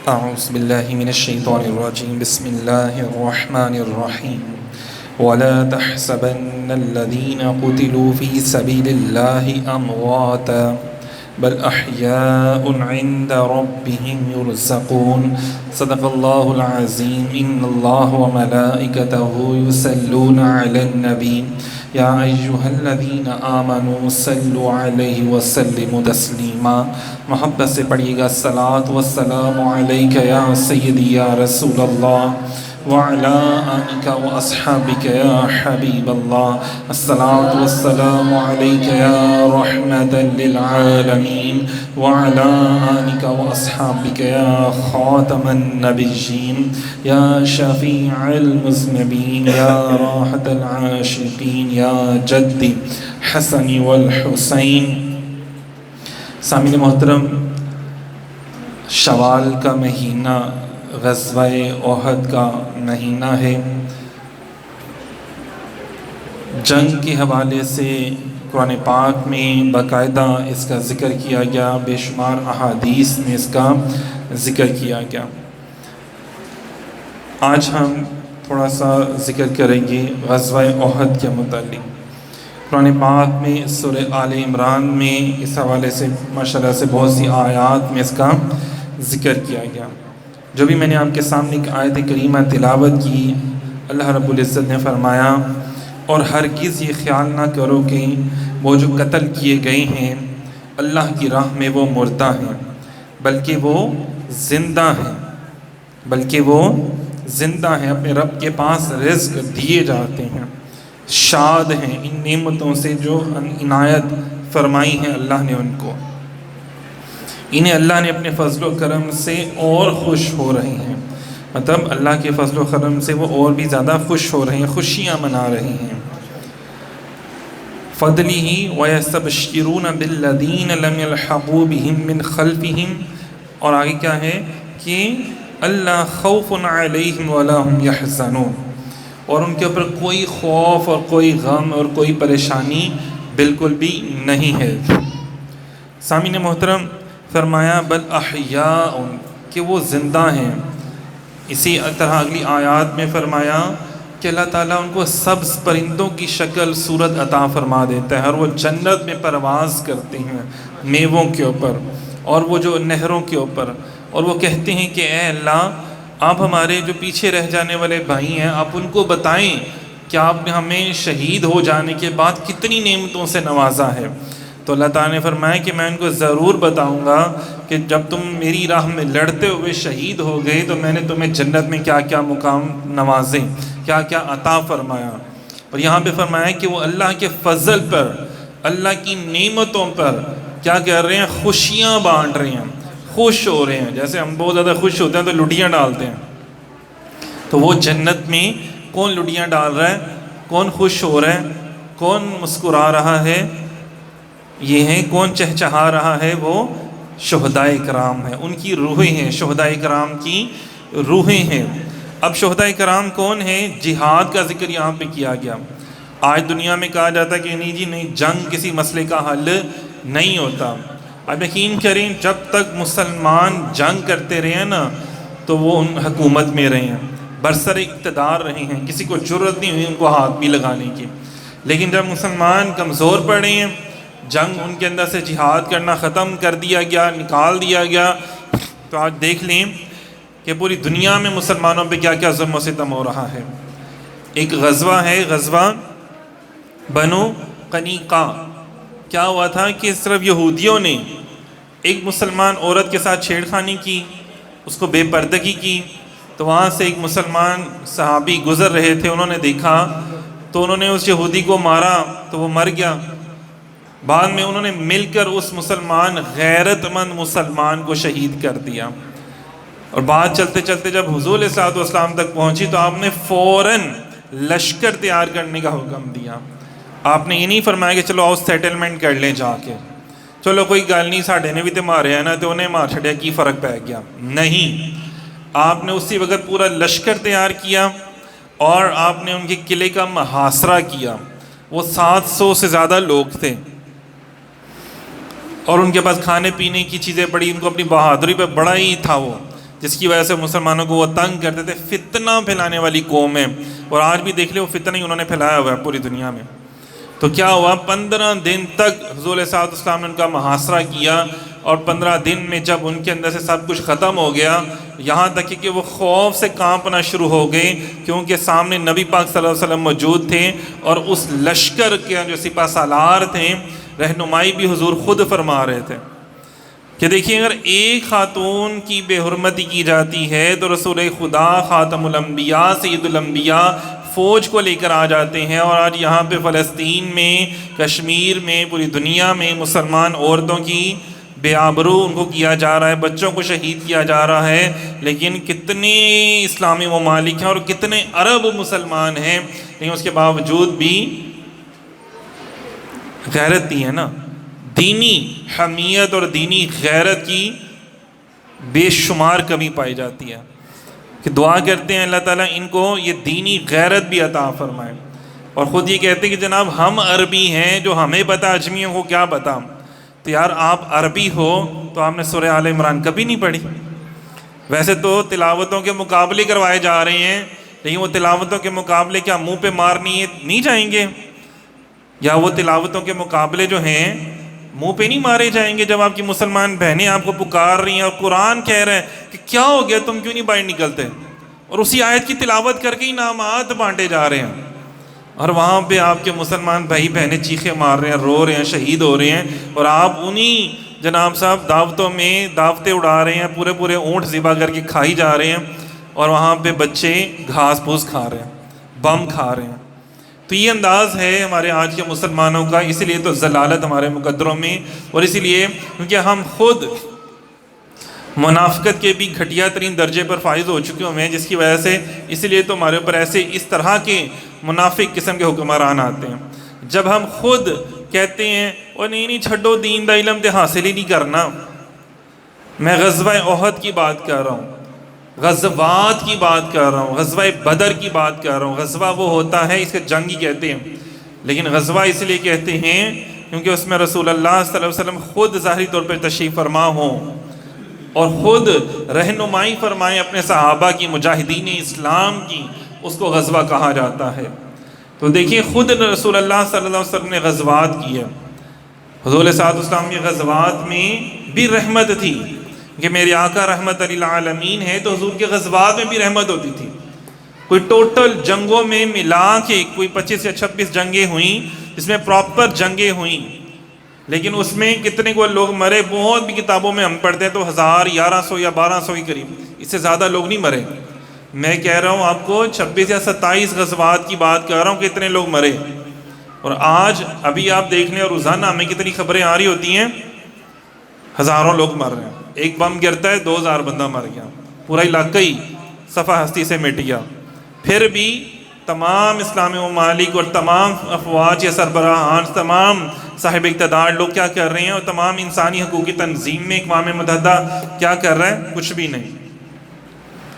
أعوذ بالله من الشيطان الرجيم بسم الله الرحمن الرحيم ولا تحسبن الذين قتلوا في سبيل الله أمواتا بل أحياء عند ربهم يرزقون صدق الله العظيم إن الله وملائكته يصلون على النبي يا أيها الذين آمنوا صلوا عليه وسلموا تسلیما. محبت سے پڑھیے گا الصلاۃ والسلام علیک یا سیدی یا رسول اللہ وعلی آلک واصحابک یا حبیب اللہ. الصلاۃ والسلام علیک یا رحمۃ للعالمین وعلی آلک واصحابک یا خاتم النبیین یا شفیع المذنبین یا راحت العاشقین یا جدی حسن والحسین. سامعین محترم، شوال کا مہینہ غزوہ احد کا مہینہ ہے. جنگ کے حوالے سے قرآن پاک میں باقاعدہ اس کا ذکر کیا گیا، بے شمار احادیث میں اس کا ذکر کیا گیا. آج ہم تھوڑا سا ذکر کریں گے غزوہ احد کے متعلق. قرآن پاک میں سورہ آل عمران میں اس حوالے سے ماشاءاللہ سے بہت سی آیات میں اس کا ذکر کیا گیا. جو بھی میں نے آپ کے سامنے ایک آیت کریمہ تلاوت کی، اللہ رب العزت نے فرمایا اور ہرگز یہ خیال نہ کرو کہ وہ جو قتل کیے گئے ہیں اللہ کی راہ میں وہ مردہ ہیں، بلکہ وہ زندہ ہیں، اپنے رب کے پاس رزق دیے جاتے ہیں، شاد ہیں ان نعمتوں سے جو عنایت فرمائی ہیں اللہ نے ان کو. انہیں اللہ نے اپنے فضل و کرم سے اور خوش ہو رہے ہیں، مطلب اللہ کے فضل و کرم سے وہ اور بھی زیادہ خوش ہو رہے ہیں، خوشیاں منا رہے ہیں. فضلہ ویستبشرون بالذین لم یلحقوا بہم من خلفہم. اور آگے کیا ہے کہ اللہ خوف علیہم ولا ہم یحزنون، اور ان کے اوپر کوئی خوف اور کوئی غم اور کوئی پریشانی بالکل بھی نہیں ہے. سامعین محترم، فرمایا بل احیاء، کہ وہ زندہ ہیں. اسی طرح اگلی آیات میں فرمایا کہ اللہ تعالیٰ ان کو سبز پرندوں کی شکل صورت عطا فرما دیتا ہے، اور وہ جنت میں پرواز کرتے ہیں میووں کے اوپر اور وہ جو نہروں کے اوپر، اور وہ کہتے ہیں کہ اے اللہ، آپ ہمارے جو پیچھے رہ جانے والے بھائی ہیں آپ ان کو بتائیں کہ آپ نے ہمیں شہید ہو جانے کے بعد کتنی نعمتوں سے نوازا ہے. تو اللہ تعالیٰ نے فرمایا کہ میں ان کو ضرور بتاؤں گا کہ جب تم میری راہ میں لڑتے ہوئے شہید ہو گئے تو میں نے تمہیں جنت میں کیا کیا مقام نوازے، کیا کیا عطا فرمایا. اور یہاں پہ فرمایا کہ وہ اللہ کے فضل پر، اللہ کی نعمتوں پر کیا کر رہے ہیں، خوشیاں بانٹ رہے ہیں، خوش ہو رہے ہیں. جیسے ہم بہت زیادہ خوش ہوتے ہیں تو لڈیاں ڈالتے ہیں، تو وہ جنت میں کون لڈیاں ڈال رہا ہے، کون خوش ہو رہا ہے، کون مسکرا رہا ہے، یہ ہیں کون چہچہا رہا ہے، وہ شہدائے کرام ہیں، ان کی روحیں ہیں، شہدائے کرام کی روحیں ہیں. اب شہدائے کرام کون ہیں؟ جہاد کا ذکر یہاں پہ کیا گیا. آج دنیا میں کہا جاتا ہے کہ نہیں جی نہیں، جنگ کسی مسئلے کا حل نہیں ہوتا. اب یقین کریں جب تک مسلمان جنگ کرتے رہے نا تو وہ ان حکومت میں رہے ہیں، برسر اقتدار رہے ہیں، کسی کو جرأت نہیں ہوئی ان کو ہاتھ بھی لگانے کی. لیکن جب مسلمان کمزور پڑے ہیں، جنگ ان کے اندر سے جہاد کرنا ختم کر دیا گیا، نکال دیا گیا، تو آج دیکھ لیں کہ پوری دنیا میں مسلمانوں پہ کیا کیا ظلم و ستم ہو رہا ہے. ایک غزوہ ہے، غزوہ بنو قنیقہ. کیا ہوا تھا کہ صرف یہودیوں نے ایک مسلمان عورت کے ساتھ چھیڑ خانی کی، اس کو بے پردگی کی. تو وہاں سے ایک مسلمان صحابی گزر رہے تھے، انہوں نے دیکھا تو انہوں نے اس یہودی کو مارا تو وہ مر گیا. بعد میں انہوں نے مل کر اس مسلمان، غیرت مند مسلمان کو شہید کر دیا. اور بات چلتے چلتے جب حضور علیہ الصلوۃ والسلام تک پہنچی تو آپ نے فوراً لشکر تیار کرنے کا حکم دیا. آپ نے یہ نہیں فرمایا کہ چلو آؤ سیٹلمنٹ کر لیں جا کے، چلو کوئی گل نہیں ساڈے نے بھی تو مارے ہیں نا تو انہیں مار چھڑیا کی فرق پہ گیا. نہیں، آپ نے اسی وقت پورا لشکر تیار کیا اور آپ نے ان کے قلعے کا محاصرہ کیا. وہ 700 سے زیادہ لوگ تھے اور ان کے پاس کھانے پینے کی چیزیں پڑی، ان کو اپنی بہادری پہ بڑا ہی تھا. وہ جس کی وجہ سے مسلمانوں کو وہ تنگ کرتے تھے. فتنہ پھیلانے والی قوم ہے, اور آج بھی دیکھ لیں وہ فتنہ ہی انہوں نے پھیلایا ہوا ہے پوری دنیا میں. تو کیا ہوا, 15 دن تک حضور علیہ السلام نے ان کا محاصرہ کیا, اور 15 دن میں جب ان کے اندر سے سب کچھ ختم ہو گیا, یہاں تک کہ وہ خوف سے کانپنا شروع ہو گئے, کیونکہ سامنے نبی پاک صلی اللہ علیہ وسلم موجود تھے, اور اس لشکر کے جو سپہ سالار تھے رہنمائی بھی حضور خود فرما رہے تھے کہ دیکھیے اگر ایک خاتون کی بے حرمتی کی جاتی ہے تو رسول خدا خاتم الانبیاء سید الانبیاء فوج کو لے کر آ جاتے ہیں. اور آج یہاں پہ فلسطین میں, کشمیر میں, پوری دنیا میں مسلمان عورتوں کی بے آبرو ان کو کیا جا رہا ہے, بچوں کو شہید کیا جا رہا ہے. لیکن کتنے اسلامی ممالک ہیں اور کتنے عرب مسلمان ہیں, لیکن اس کے باوجود بھی غیرت دی ہے نا, دینی حمیت اور دینی غیرت کی بے شمار کمی پائی جاتی ہے. کہ دعا کرتے ہیں اللہ تعالیٰ ان کو یہ دینی غیرت بھی عطا فرمائے. اور خود یہ کہتے ہیں کہ جناب ہم عربی ہیں, جو ہمیں پتہ اجمیوں کو کیا پتہ. تو یار آپ عربی ہو تو آپ نے سورہ آل عمران کبھی نہیں پڑھی. ویسے تو تلاوتوں کے مقابلے کروائے جا رہے ہیں, لیکن وہ تلاوتوں کے مقابلے کیا منہ پہ مارنی نہیں جائیں گے, یا وہ تلاوتوں کے مقابلے جو ہیں منہ پہ نہیں مارے جائیں گے. جب آپ کی مسلمان بہنیں آپ کو پکار رہی ہیں اور قرآن کہہ رہے ہیں کہ کیا ہو گیا تم کیوں نہیں باہر نکلتے, اور اسی آیت کی تلاوت کر کے انعامات بانٹے جا رہے ہیں, اور وہاں پہ آپ کے مسلمان بھائی بہنیں چیخیں مار رہے ہیں, رو رہے ہیں, شہید ہو رہے ہیں, اور آپ انہی جناب صاحب دعوتوں میں دعوتیں اڑا رہے ہیں, پورے پورے اونٹ ذبح کر کے کھائی جا رہے ہیں, اور وہاں پہ بچے گھاس پھوس کھا رہے ہیں, بم کھا رہے ہیں. تو یہ انداز ہے ہمارے آج کے مسلمانوں کا. اسی لیے تو ضلالت ہمارے مقدروں میں, اور اسی لیے کیونکہ ہم خود منافقت کے بھی گھٹیا ترین درجے پر فائز ہو چکے ہوئے ہیں, جس کی وجہ سے اسی لیے تو ہمارے اوپر ایسے اس طرح کے منافق قسم کے حکمران آتے ہیں. جب ہم خود کہتے ہیں اور نہیں چھڈو دین دا علم تے حاصل ہی نہیں کرنا. میں غزوہ احد کی بات کر رہا ہوں, غزوات کی بات کر رہا ہوں, غزوہ بدر کی بات کر رہا ہوں. غزوہ وہ ہوتا ہے, اس کے جنگ ہی کہتے ہیں, لیکن غزوہ اس لیے کہتے ہیں کیونکہ اس میں رسول اللہ صلی اللہ علیہ وسلم خود ظاہری طور پر تشریف فرما ہوں اور خود رہنمائی فرمائیں اپنے صحابہ کی, مجاہدین اسلام کی, اس کو غزوہ کہا جاتا ہے. تو دیکھیے خود رسول اللہ صلی اللہ علیہ وسلم نے غزوات کی ہے. حضور صلی اللہ علیہ وسلم کی غزوات میں بھی رحمت تھی کہ میرے آقا رحمت للعالمین ہے, تو حضور کے غزوات میں بھی رحمت ہوتی تھی. کوئی ٹوٹل جنگوں میں ملا کے کوئی 25 یا 26 جنگیں ہوئیں, جس میں پراپر جنگیں ہوئیں, لیکن اس میں کتنے کو لوگ مرے بہت بھی کتابوں میں ہم پڑھتے ہیں تو 1000, 1100 یا 1200 کے قریب, اس سے زیادہ لوگ نہیں مرے. میں کہہ رہا ہوں آپ کو 26 یا 27 غزوات کی بات کر رہا ہوں کہ اتنے لوگ مرے. اور آج ابھی آپ دیکھ لیں, اور روزانہ ہمیں کتنی خبریں آ رہی ہوتی ہیں, ہزاروں لوگ مر رہے ہیں. ایک بم گرتا ہے 2000 بندہ مر گیا, پورا علاقہ ہی صفحہ ہستی سے مٹ گیا. پھر بھی تمام اسلامی ممالک اور تمام افواج یا سربراہان, تمام صاحب اقتدار لوگ کیا کر رہے ہیں, اور تمام انسانی حقوقی تنظیم میں اقوام متحدہ کیا کر رہا ہے, کچھ بھی نہیں.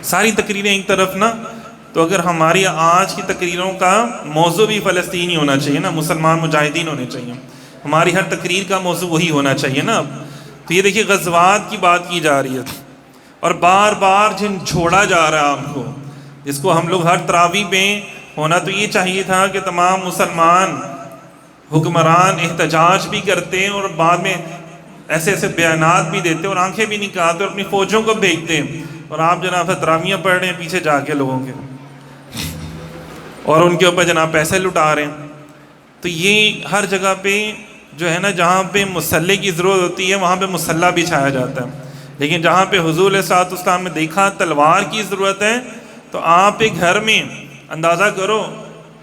ساری تقریریں ایک طرف نا, تو اگر ہماری آج کی تقریروں کا موضوع بھی فلسطین ہی ہونا چاہیے نا, مسلمان مجاہدین ہونے چاہیے, ہماری ہر تقریر کا موضوع وہی ہونا چاہیے نا. تو یہ دیکھیے غزوات کی بات کی جا رہی ہے, اور بار بار جن چھوڑا جا رہا ہے ہم کو, جس کو ہم لوگ ہر تراویح میں ہونا تو یہ چاہیے تھا کہ تمام مسلمان حکمران احتجاج بھی کرتے اور بعد میں ایسے ایسے بیانات بھی دیتے اور آنکھیں بھی نکالتے اور اپنی فوجوں کو بھیجتے, اور آپ جناب تراویحیں پڑھ رہے ہیں پیچھے جا کے لوگوں کے, اور ان کے اوپر جناب پیسے لٹا رہے ہیں. تو یہ ہر جگہ پہ جو ہے نا, جہاں پہ مسلح کی ضرورت ہوتی ہے وہاں پہ مسلح بچھایا جاتا ہے, لیکن جہاں پہ حضور علیہ الصلوۃ والسلام نے دیکھا تلوار کی ضرورت ہے, تو آپ ایک گھر میں اندازہ کرو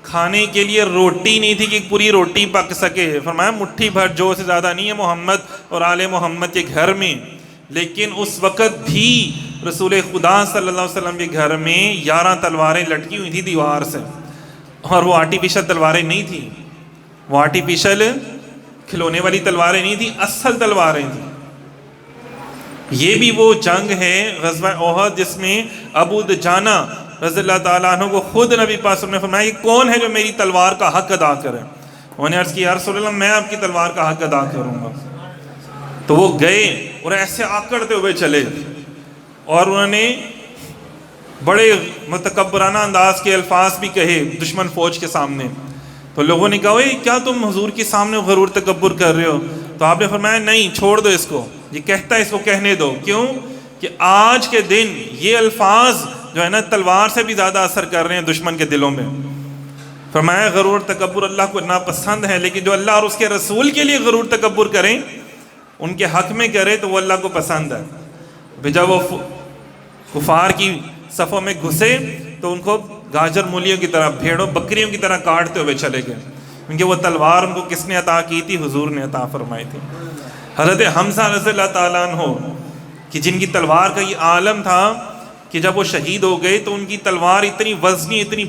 کھانے کے لیے روٹی نہیں تھی کہ پوری روٹی پک سکے. فرمایا مٹھی بھر جو سے زیادہ نہیں ہے محمد اور آل محمد کے گھر میں, لیکن اس وقت بھی رسول خدا صلی اللہ علیہ وسلم کے گھر میں 11 تلواریں لٹکی ہوئی تھی دیوار سے, اور وہ آرٹیفیشل تلواریں نہیں تھیں, وہ آرٹیفیشل کھلونے والی تلواریں نہیں تھیں, اصل تلواریں تھیں. یہ بھی وہ جنگ ہے غزوہ احد جس میں ابو دجانہ رضی اللہ تعالیٰ عنہ کو خود نبی پاک صلی اللہ علیہ وسلم نے فرمایا یہ کون ہے جو میری تلوار کا حق ادا کرے. انہوں نے عرض کی یا رسول اللہ میں آپ کی تلوار کا حق ادا کروں گا. تو وہ گئے اور ایسے آکڑتے ہوئے چلے, اور انہوں نے بڑے متکبرانہ انداز کے الفاظ بھی کہے دشمن فوج کے سامنے. تو لوگوں نے کہا کیا تم حضور کے سامنے غرور تکبر کر رہے ہو؟ تو آپ نے فرمایا نہیں، چھوڑ دو اس کو، یہ کہتا ہے اس کو کہنے دو. کیوں؟ کہ آج کے دن یہ الفاظ جو ہے نا تلوار سے بھی زیادہ اثر کر رہے ہیں دشمن کے دلوں میں. فرمایا غرور تکبر اللہ کو ناپسند ہے، لیکن جو اللہ اور اس کے رسول کے لیے غرور تکبر کریں، ان کے حق میں کرے تو وہ اللہ کو پسند ہے. جب وہ کفار کی صفوں میں گھسے تو ان کو گاجر مولیوں کی طرح، بھیڑوں بکریوں کی طرح کاٹتے ہوئے چلے گئے، کیونکہ وہ تلوار ان کو کس نے عطا کی تھی؟ حضور نے عطا فرمائی تھی. حضرت حمزہ رضی اللہ تعالیٰ عنہ کہ جن کی تلوار کا یہ عالم تھا کہ جب وہ شہید ہو گئے تو ان کی تلوار اتنی وزنی، اتنی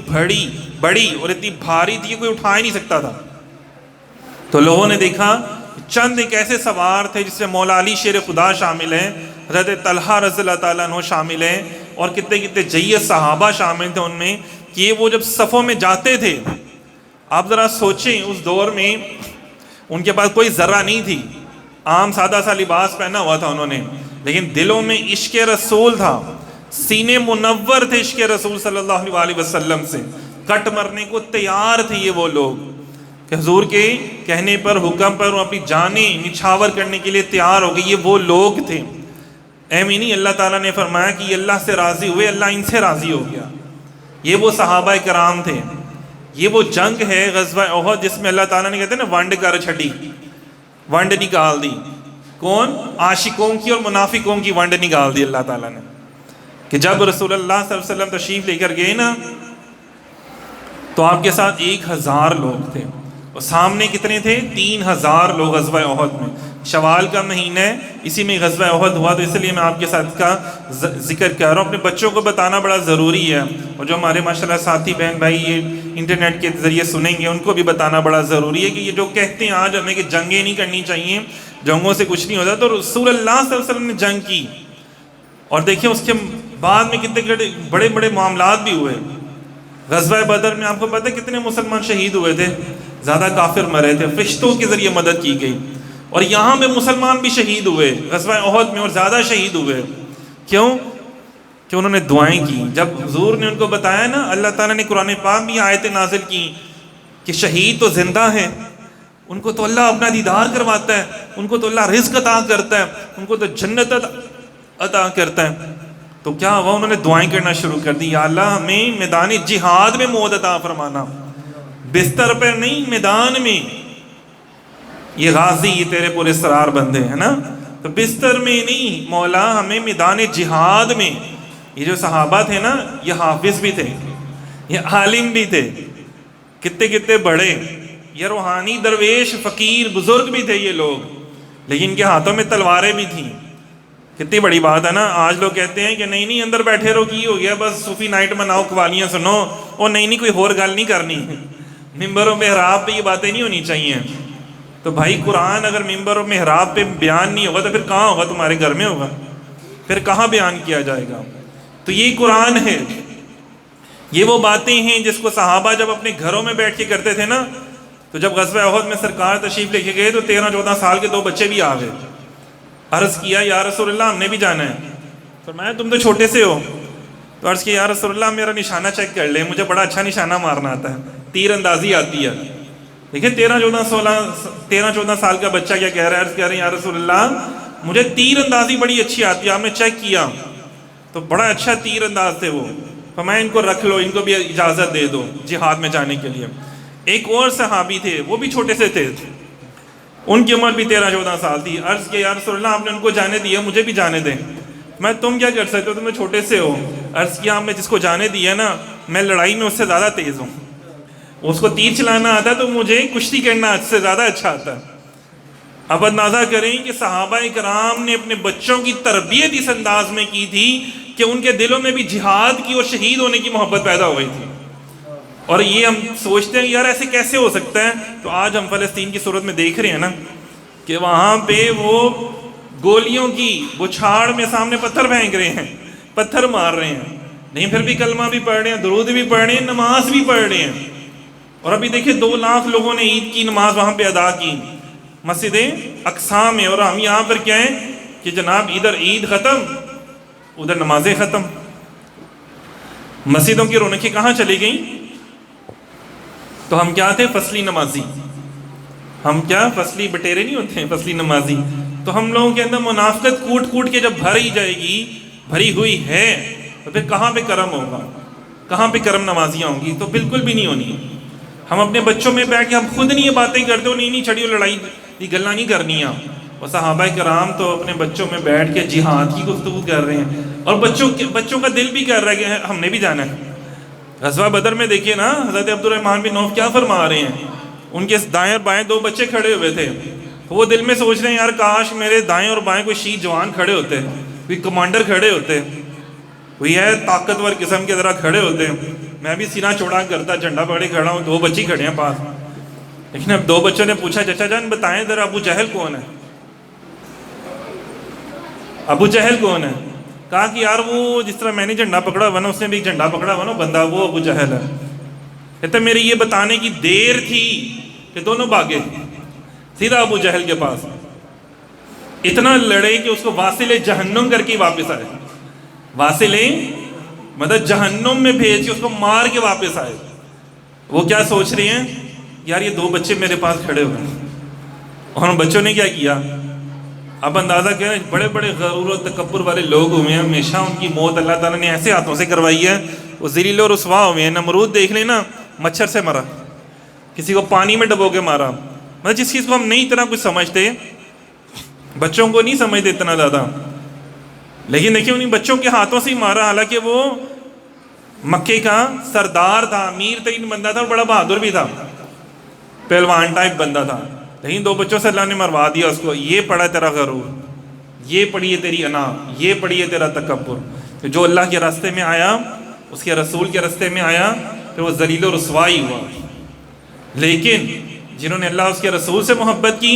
بڑی اور اتنی بھاری تھی کہ کوئی اٹھا ہی نہیں سکتا تھا. تو لوگوں نے دیکھا چند ایک ایسے سوار تھے جس میں مولا علی شیر خدا شامل ہیں، حضرت طلحہ رضی اللہ تعالیٰ عنہ شامل ہیں، اور کتنے کتنے جید صحابہ شامل تھے ان میں، کہ وہ جب صفوں میں جاتے تھے، آپ ذرا سوچیں اس دور میں ان کے پاس کوئی ذرہ نہیں تھی، عام سادہ سا لباس پہنا ہوا تھا انہوں نے، لیکن دلوں میں عشق رسول تھا، سینے منور تھے عشق رسول صلی اللہ علیہ وسلم سے، کٹ مرنے کو تیار تھے یہ وہ لوگ کہ حضور کے کہنے پر، حکم پر وہ اپنی جانیں نچھاور کرنے کے لیے تیار ہو گئی. یہ وہ لوگ تھے. نہیں اللہ تعالیٰ نے فرمایا کہ یہ اللہ سے راضی ہوئے، اللہ ان سے راضی ہو گیا. یہ وہ صحابہ کرام تھے. یہ وہ جنگ ہے غزوہ احد جس میں اللہ تعالیٰ نے کہتے ہیں نا ونڈ کر چھڑی، ونڈ نکال دی. کون؟ عاشقوں کی اور منافقوں کی ونڈ نکال دی اللہ تعالیٰ نے. کہ جب رسول اللہ صلی اللہ علیہ وسلم تشریف لے کر گئے نا تو آپ کے ساتھ 1000 لوگ تھے، اور سامنے کتنے تھے؟ 3000 لوگ. غزوہ احد میں شوال کا مہینہ ہے، اسی میں غزوہ احد ہوا، تو اس لیے میں آپ کے ساتھ کا ذکر کر رہا ہوں. اپنے بچوں کو بتانا بڑا ضروری ہے، اور جو ہمارے ماشاءاللہ ساتھی بہن بھائی یہ انٹرنیٹ کے ذریعے سنیں گے ان کو بھی بتانا بڑا ضروری ہے کہ یہ جو کہتے ہیں آج ہمیں کہ جنگیں نہیں کرنی چاہیے، جنگوں سے کچھ نہیں ہوتا. تو رسول اللہ صلی اللہ علیہ وسلم نے جنگ کی، اور دیکھیں اس کے بعد میں کتنے بڑے بڑے معاملات بھی ہوئے. غزوہ بدر میں آپ کو پتہ ہے کتنے مسلمان شہید ہوئے تھے؟ زیادہ کافر مرے تھے، فرشتوں کے ذریعے مدد کی گئی. اور یہاں پہ مسلمان بھی شہید ہوئے غزوہ احد میں، اور زیادہ شہید ہوئے. کیوں؟ کہ انہوں نے دعائیں کی. جب حضور نے ان کو بتایا نا، اللہ تعالیٰ نے قرآن پاک بھی آیتیں نازل کی کہ شہید تو زندہ ہیں، ان کو تو اللہ اپنا دیدار کرواتا ہے، ان کو تو اللہ رزق عطا کرتا ہے، ان کو تو جنت عطا کرتا ہے. تو کیا ہوا؟ انہوں نے دعائیں کرنا شروع کر دی، یا اللہ ہمیں میدان جہاد میں موت عطا فرمانا، بستر پر نہیں، میدان میں. یہ غازی، یہ تیرے پر اسرار بندے ہیں نا، تو بستر میں نہیں، مولا ہمیں میدان جہاد میں. یہ جو صحابہ تھے نا، یہ حافظ بھی تھے، یہ عالم بھی تھے، کتنے کتنے بڑے، یہ روحانی درویش فقیر بزرگ بھی تھے یہ لوگ، لیکن ان کے ہاتھوں میں تلواریں بھی تھیں. کتنی بڑی بات ہے نا. آج لوگ کہتے ہیں کہ نہیں اندر بیٹھے رہو، کی ہو گیا، بس صوفی نائٹ مناؤ، قوالیاں سنو، اور نہیں کوئی اور گل نہیں کرنی، ممبر و محراب پہ یہ باتیں نہیں ہونی چاہیے. تو بھائی قرآن اگر ممبر و محراب پہ بیان نہیں ہوگا تو پھر کہاں ہوگا؟ تمہارے گھر میں ہوگا، پھر کہاں بیان کیا جائے گا؟ تو یہ قرآن ہے. یہ وہ باتیں ہیں جس کو صحابہ جب اپنے گھروں میں بیٹھ کے کرتے تھے نا، تو جب غزوہ احد میں سرکار تشریف لے کے گئے تو 13-14 سال کے 2 بچے بھی آ گئے. عرض کیا یا رسول اللہ ہم نے بھی جانا ہے. فرمایا تم تو چھوٹے سے ہو. تو عرض کیا یا رسول اللہ میرا نشانہ چیک کر لیں، مجھے بڑا اچھا نشانہ مارنا آتا ہے، تیر اندازی آتی ہے. دیکھیں 13-14 سال کا بچہ کیا کہہ رہا ہے؟ عرض کہہ رہے ہیں یا رسول اللہ مجھے تیر اندازی بڑی اچھی آتی ہے، آپ نے چیک کیا تو بڑا اچھا تیر انداز تھے وہ. فرمایا ان کو رکھ لو، ان کو بھی اجازت دے دو جہاد میں جانے کے لیے. ایک اور صحابی تھے، وہ بھی چھوٹے سے تھے، ان کی عمر بھی 13-14 سال تھی. عرض کیا یا رسول اللہ آپ نے ان کو جانے دیا، مجھے بھی جانے دیں. میں تم کیا کر سکتے ہو، تم چھوٹے سے ہو. عرض کیا آپ نے جس کو جانے دیا نا، میں لڑائی میں اس سے زیادہ تیز ہوں، اس کو تیر چلانا آتا ہے تو مجھے کشتی کرنا اس سے زیادہ اچھا آتا ہے. اب اندازہ کریں کہ صحابہ کرام نے اپنے بچوں کی تربیت اس انداز میں کی تھی کہ ان کے دلوں میں بھی جہاد کی اور شہید ہونے کی محبت پیدا ہو گئی تھی. اور یہ ہم سوچتے ہیں یار ایسے کیسے ہو سکتا ہے. تو آج ہم فلسطین کی صورت میں دیکھ رہے ہیں نا کہ وہاں پہ وہ گولیوں کی بچھاڑ میں سامنے پتھر پھینک رہے ہیں، پتھر مار رہے ہیں، نہیں پھر بھی کلمہ بھی پڑھ رہے ہیں، درود بھی پڑھ رہے ہیں، نماز بھی پڑھ رہے ہیں. اور ابھی دیکھیں 2 لاکھ لوگوں نے عید کی نماز وہاں پہ ادا کی مسجد اقصیٰ میں. اور ہم یہاں پر کیا ہیں کہ جناب ادھر عید ختم ادھر نمازیں ختم، مسجدوں کی رونقیں کہاں چلی گئیں؟ تو ہم کیا تھے؟ فصلی نمازی. ہم کیا فصلی بٹیرے نہیں ہوتے ہیں، فصلی نمازی. تو ہم لوگوں کے اندر منافقت کوٹ کوٹ کے جب بھری جائے گی، بھری ہوئی ہے، تو پھر کہاں پہ کرم ہوگا؟ کہاں پہ کرم نمازیاں ہوں گی؟ تو بالکل بھی نہیں ہونی. ہم اپنے بچوں میں بیٹھ کے ہم خود نہیں یہ باتیں کرتے ہو، نہیں چھڑی ہو لڑائی یہ گلاں نہیں کرنی. اور صحابہ کرام تو اپنے بچوں میں بیٹھ کے جہاد کی گفتگو کر رہے ہیں، اور بچوں کا دل بھی کر رہا ہے کہ ہم نے بھی جانا ہے. غزوہ بدر میں دیکھیے نا، حضرت عبد الرحمن بن عوف کیا فرما رہے ہیں. ان کے دائیں اور بائیں 2 بچے کھڑے ہوئے تھے، وہ دل میں سوچ رہے ہیں یار کاش میرے دائیں اور بائیں کوئی شہید جوان کھڑے ہوتے، کوئی کمانڈر کھڑے ہوتے، کوئی ہے طاقتور قسم کے ذرا کھڑے ہوتے، میں بھی سینہ چوڑا کرتا، جھنڈا پکڑے کھڑا ہوں. 2 بچے کھڑے ہیں پاس. لیکن اب 2 بچوں نے پوچھا چچا جان بتائیں ذرا ابو جہل کون ہے؟ ابو جہل کون ہے؟ کہا کہ یار وہ جس طرح میں نے جھنڈا پکڑا ہوا نا، اس نے بھی ایک جھنڈا پکڑا ہوا نا بندہ، وہ ابو جہل ہے. کہتے میرے یہ بتانے کی دیر تھی کہ دونوں بھاگے سیدھا ابو جہل کے پاس. اتنا لڑے کہ اس کو واصل جہنم کر کے واپس آئے. واصل مطلب جہنم میں بھیج کے اس کو مار کے واپس آئے. وہ کیا سوچ رہے ہیں؟ یار یہ 2 بچے میرے پاس کھڑے ہوئے ہیں، اور ان بچوں نے کیا کیا؟ اب اندازہ کریں، بڑے بڑے غرور و تکبر والے لوگ ہوئے ہیں، ہمیشہ ان کی موت اللہ تعالیٰ نے ایسے ہاتھوں سے کروائی ہے، وہ ذلیل و رسوا ہوئے ہیں. نمرود دیکھ لیں نا، مچھر سے مرا، کسی کو پانی میں ڈبو کے مارا. مطلب جس چیز کو ہم نہیں اتنا کچھ سمجھتے، بچوں کو نہیں سمجھتے اتنا زیادہ، لیکن دیکھیں انہیں بچوں کے ہاتھوں سے ہی مارا. حالانکہ وہ مکے کا سردار تھا، امیر ترین بندہ تھا، اور بڑا بہادر بھی تھا، پہلوان ٹائپ بندہ تھا. لیکن 2 بچوں سے اللہ نے مروا دیا اس کو. یہ پڑا تیرا غرور، یہ پڑی ہے تیری انا، یہ پڑی ہے تیرا تکبر. تو جو اللہ کے راستے میں آیا، اس کے رسول کے راستے میں آیا، پھر وہ ذلیل و رسوائی ہوا. لیکن جنہوں نے اللہ اس کے رسول سے محبت کی،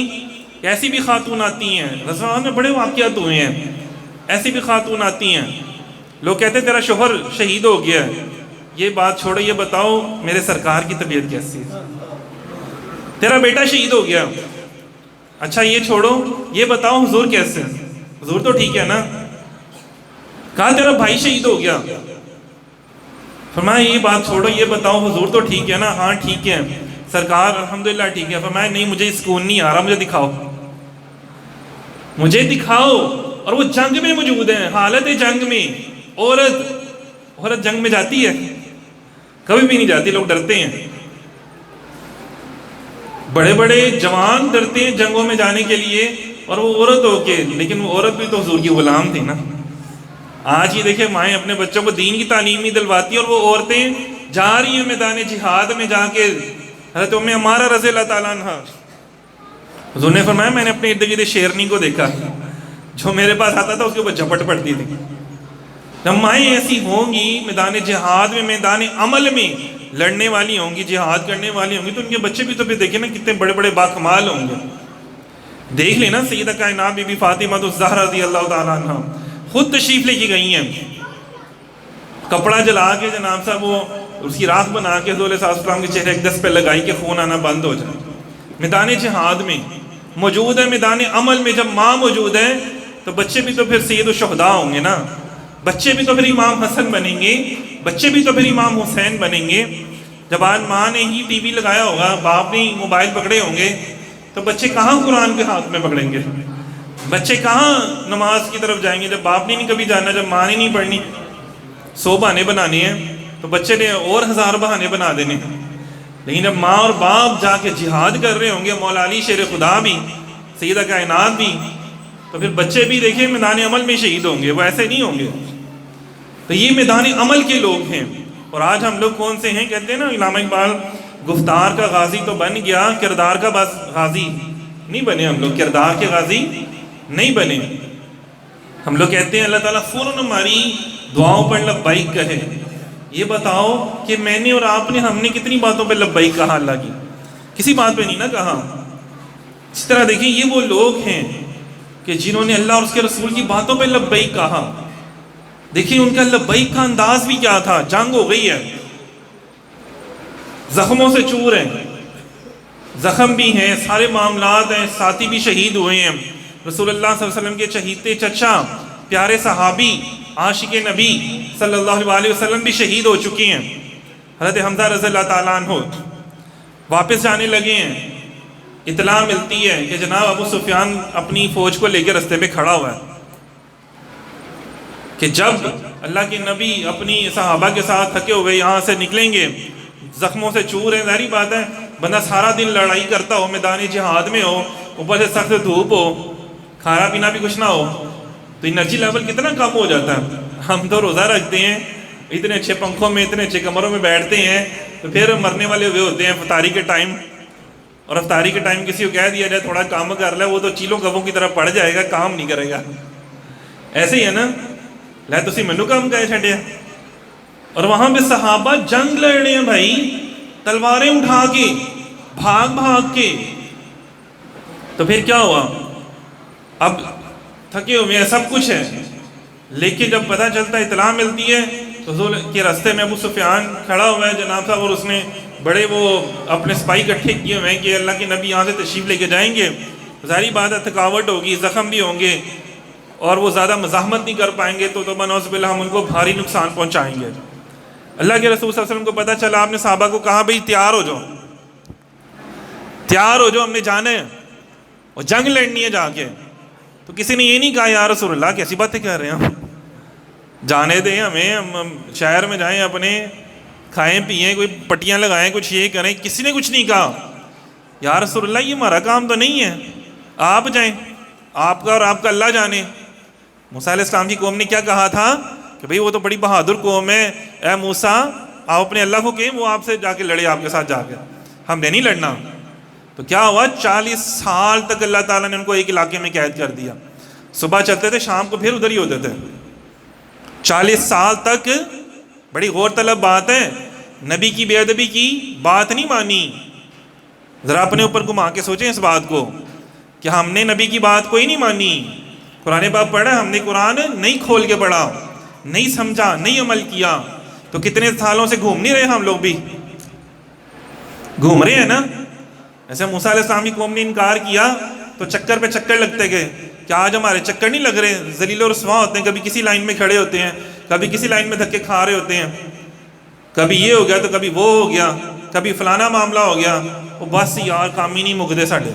ایسی بھی خاتون آتی ہیں، رسول میں بڑے واقعات ہوئے ہیں، ایسی بھی خاتون آتی ہیں. لوگ کہتے ہیں تیرا شوہر شہید ہو گیا ہے. یہ بات چھوڑو، یہ بتاؤ میرے سرکار کی طبیعت کیسی ہے؟ تیرا بیٹا شہید ہو گیا، اچھا یہ چھوڑو، یہ بتاؤ حضور کیسے ہیں؟ حضور تو ٹھیک ہے نا. کہا تیرا بھائی شہید ہو گیا، فرمایا یہ بات چھوڑو، یہ بتاؤ حضور تو ٹھیک ہے نا؟ ہاں ٹھیک ہے سرکار الحمدللہ ٹھیک ہے. فرمایا نہیں مجھے سکون نہیں آ رہا، مجھے دکھاؤ، مجھے دکھاؤ. اور وہ جنگ میں موجود ہیں، حالت جنگ میں. عورت جنگ میں جاتی ہے؟ کبھی بھی نہیں جاتی، لوگ ڈرتے ہیں. بڑے بڑے جوان ڈرتے ہیں جنگوں میں جانے کے لیے، اور وہ عورت ہو کے. لیکن وہ عورت بھی تو حضور کی غلام تھی نا. آج یہ دیکھیں مائیں اپنے بچوں کو دین کی تعلیم نہیں دلواتی، اور وہ عورتیں جا رہی ہیں میدان جہاد میں جا کے. حضرت ام عمارہ رضی اللہ تعالیٰ عنہ، حضور نے فرمایا میں نے اپنے ارد گرد شیرنی کو دیکھا، جو میرے پاس آتا تھا اس کے اوپر جھپٹ پڑتی تھی. جب مائیں ایسی ہوں گی میدان جہاد میں، میدان عمل میں لڑنے والی ہوں گی، جہاد کرنے والی ہوں گی، تو ان کے بچے بھی تو پھر دیکھیں نا کتنے بڑے بڑے باکمال ہوں گے. دیکھ لینا سیدہ کائنات بی بی فاطمہ الزہرا رضی اللہ تعالیٰ عنہ خود تشریف لے کے گئی ہیں، کپڑا جلا کے جناب صاحب وہ اس کی راکھ بنا کے حضور صلی اللہ علیہ وسلم کے چہرے اقدس پہ لگائی کہ خون آنا بند ہو جائے. میدان جہاد میں موجود ہے، میدان عمل میں جب ماں موجود ہے تو بچے بھی تو پھر سید الشہداء ہوں گے نا. بچے بھی تو پھر امام حسن بنیں گے، بچے بھی تو پھر امام حسین بنیں گے. جب آج ماں نے ہی ٹی وی لگایا ہوگا، باپ نے موبائل پکڑے ہوں گے، تو بچے کہاں قرآن کے ہاتھ میں پکڑیں گے؟ بچے کہاں نماز کی طرف جائیں گے جب باپ نے نہیں کبھی جانا، جب ماں نے نہیں پڑھنی؟ 100 بہانے بنانے ہیں تو بچے نے اور 1000 بہانے بنا دینے ہیں. لیکن جب ماں اور باپ جا کے جہاد کر رہے ہوں گے، مولا علی شیر خدا بھی، سیدہ کائنات بھی، تو پھر بچے بھی دیکھیں میدان عمل میں شہید ہوں گے، وہ ایسے نہیں ہوں گے. تو یہ میدان عمل کے لوگ ہیں. اور آج ہم لوگ کون سے ہیں؟ کہتے ہیں نا علامہ اقبال، گفتار کا غازی تو بن گیا، کردار کا بس غازی نہیں بنے. ہم لوگ کردار کے غازی نہیں بنے. ہم لوگ کہتے ہیں اللہ تعالیٰ فوراً ہماری دعاؤں پر لبیک کہے. یہ بتاؤ کہ میں نے اور آپ نے، ہم نے کتنی باتوں پہ لبیک کہا اللہ کی؟ کسی بات پہ نہیں نا کہا. اس طرح دیکھیں یہ وہ لوگ ہیں کہ جنہوں نے اللہ اور اس کے رسول کی باتوں پہ لبیک کہا. دیکھیں ان کا لبیک کا انداز بھی کیا تھا. جنگ ہو گئی ہے، زخموں سے چور ہیں، زخم بھی ہیں، سارے معاملات ہیں، ساتھی بھی شہید ہوئے ہیں. رسول اللہ صلی اللہ علیہ وسلم کے چہیتے چچا پیارے صحابی عاشق نبی صلی اللہ علیہ وسلم بھی شہید ہو چکے ہیں. حضرت حمزہ رضی اللہ تعالیٰ عنہ واپس جانے لگے ہیں. اطلاع ملتی ہے کہ جناب ابو سفیان اپنی فوج کو لے کے رستے پہ کھڑا ہوا ہے کہ جب اللہ کے نبی اپنی صحابہ کے ساتھ تھکے ہوئے یہاں سے نکلیں گے، زخموں سے چور ہیں، ظاہری بات ہے بندہ سارا دن لڑائی کرتا ہو، میدان جہاد میں ہو، اوپر سے سخت دھوپ ہو، کھانا پینا بھی کچھ نہ ہو، تو انرجی لیول کتنا کم ہو جاتا ہے. ہم تو روزہ رکھتے ہیں، اتنے اچھے پنکھوں میں اتنے اچھے کمروں میں بیٹھتے ہیں، تو پھر مرنے والے ہوئے ہوتے ہیں افطاری کے ٹائم. اور افطاری کے ٹائم کسی کو کہہ دیا جائے تھوڑا کام کر لے، وہ تو چیلوں کبوں کی طرف پڑ جائے گا، کام نہیں کرے گا. ایسے ہی ہے نا، لے تسی منو کام کہے چھڑیا. اور وہاں پہ صحابہ جنگ لڑ رہے ہیں بھائی، تلواریں اٹھا کے، بھاگ بھاگ کے. تو پھر کیا ہوا؟ اب تھکے ہوئے ہیں، سب کچھ ہے، لیکن جب پتہ چلتا اطلاع ملتی ہے تو حضور کے راستے میں ابو سفیان کھڑا ہوا ہے جناب صاحب، اور اس نے بڑے وہ اپنے سپاہی اکٹھے کیے ہوئے ہیں کہ اللہ کے نبی یہاں سے تشریف لے کے جائیں گے. ظاہری بات ہے تھکاوٹ ہوگی، زخم بھی ہوں گے، اور وہ زیادہ مزاحمت نہیں کر پائیں گے، تو بنعوذ باللہ ہم ان کو بھاری نقصان پہنچائیں گے. اللہ کے رسول صلی اللہ علیہ وسلم کو پتہ چلا، آپ نے صحابہ کو کہا بھئی تیار ہو جاؤ، تیار ہو جاؤ، ہم نے جانا ہے اور جنگ لڑنی ہے جا کے. تو کسی نے یہ نہیں کہا یا رسول اللہ کیسی باتیں کہہ رہے ہیں، جانے دیں ہمیں، ہم شہر میں جائیں اپنے، کھائیں پیئیں، کوئی پٹیاں لگائیں، کچھ یہ کریں. کسی نے کچھ نہیں کہا یا رسول اللہ یہ ہمارا کام تو نہیں ہے، آپ جائیں، آپ کا اور آپ کا اللہ جانے. موسیٰ علیہ السلام کی قوم نے کیا کہا تھا کہ بھئی وہ تو بڑی بہادر قوم ہے، اے موسیٰ آپ اپنے اللہ کو کہیں وہ آپ سے جا کے لڑے، آپ کے ساتھ جا کے، ہم نے نہیں لڑنا. تو کیا ہوا، 40 سال تک اللہ تعالیٰ نے ان کو ایک علاقے میں قید کر دیا. صبح چلتے تھے، شام کو پھر ادھر ہی ہوتے تھے. 40 سال تک. بڑی غور طلب بات ہے، نبی کی بے ادبی کی بات نہیں مانی. ذرا اپنے اوپر گھما کے سوچیں اس بات کو کہ ہم نے نبی کی بات کوئی نہیں مانی. قرآن پاک پڑھا، ہم نے قرآن نہیں کھول کے پڑھا، نہیں سمجھا، نہیں عمل کیا. تو کتنے سالوں سے گھوم نہیں رہے، ہم لوگ بھی گھوم رہے ہیں نا. ایسے موسیٰ علیہ السلام کی قوم نے انکار کیا تو چکر پہ چکر لگتے گئے کہ آج ہمارے چکر نہیں لگ رہے. ذلیل و رسوا ہوتے ہیں، کبھی کسی لائن میں کھڑے ہوتے ہیں، کبھی کسی لائن میں دھکے کھا رہے ہوتے ہیں، کبھی یہ ہو گیا تو کبھی وہ ہو گیا، کبھی فلانا معاملہ ہو گیا. وہ بس یار کام ہی نہیں مکتے ساڈے.